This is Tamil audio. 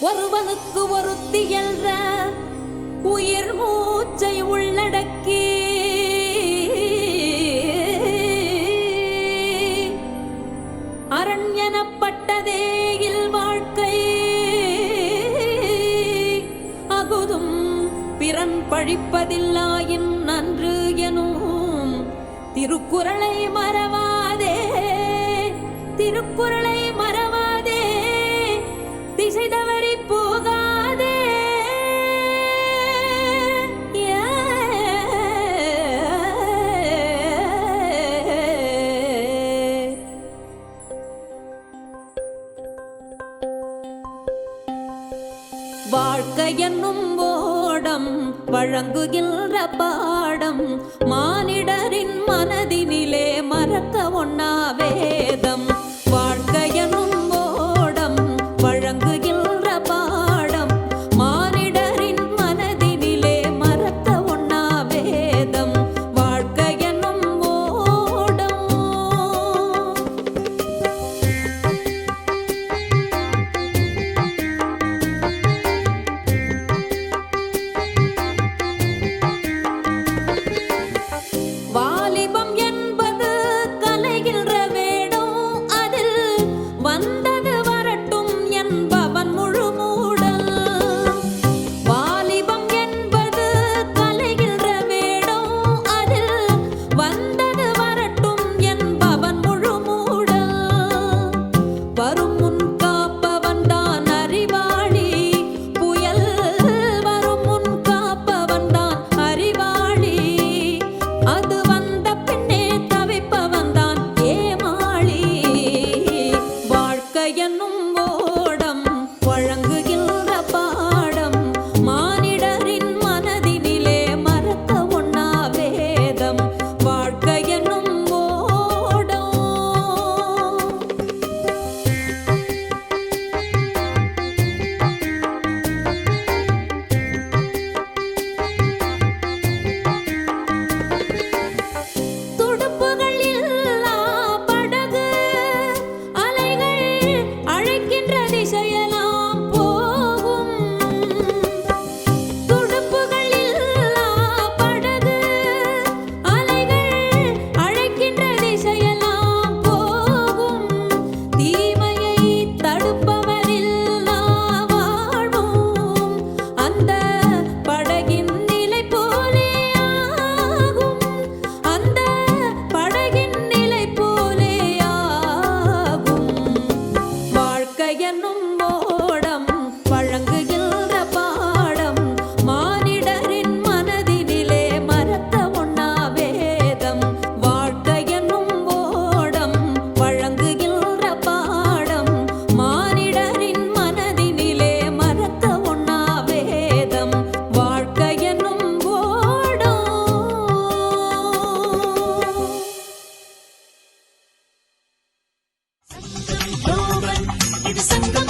ஒருவனுக்கு ஒருத்தி என்ற உயிர் மூச்சை உள்ளடக்கி அரண்யனப்பட்டதே இல் வாழ்க்கை அகுதும் பிறன் பழிப்பதில்லாயின் நன்று எனும் திருக்குறளை மறவாதே, திருக்குறளை மறவாதே, திசை தவறி போகாதே. வாழ்க்கை என்னும் ஓடம் வழங்குகின்ற பாடம் மானிடரின் மனதினிலே மறக்க ஒண்ணா வேதம். வாழ்க்கை என்னும் ஓடம் வழங்குகின்ற பாடம் மானிடரின் மனதினிலே மறக்க ஒண்ணா வேதம். வாழ்க்கை என்னும் ஓடம் வாலிபம் என்பது கலைகின்ற வேடம், அதில் வந்தது வரட்டும் என்பவன் முழு மூடல். வாலிபம் என்பது கலைகின்ற வேடம், அதில் வந்தது வரட்டும் என்பவன் முழு மூடல். வரும் முன் காப்பவன் தான் அறிவாளி, புயல் வரும் முன் காப்பவன் தான் அறிவாளி. அது வந்த பின்னே தவிப்பவன் தான் ஏமாளி. வாழ்க்கை என்னும் ஓடம் வழங்குகின்ற பாடம் மானிடரின் மனதினிலே மறக்க ஒண்ணா வேதம். வாழ்க்கை என்னும் ஓடம் துடுப்புகள் இல்லா படகு, அலைகள் அழைக்கின்ற திசையெல்லாம் போகும். துடுப்புகள் இல்லா படகு, அலைகள் அழைக்கின்ற திசையெல்லாம் போகும். தீமையை தடுப்பவரில்லா வாழ்வும் அந்த படகின் நிலை போலே ஆகும். அந்த படகின் நிலை போலே ஆகும். வாழ்க்கை என்னும் ஓடம் வழங்குகின்ற பாடம் மானிடரின் மனதினிலே மறக்க ஒண்ணா வேதம். வாழ்க்கை என்னும் ஓடம் வழங்குகின்ற பாடம் மானிடரின் மனதினிலே மறக்க ஒண்ணா வேதம். வாழ்க்கை என்னும் ஓடம் இது சங்கம்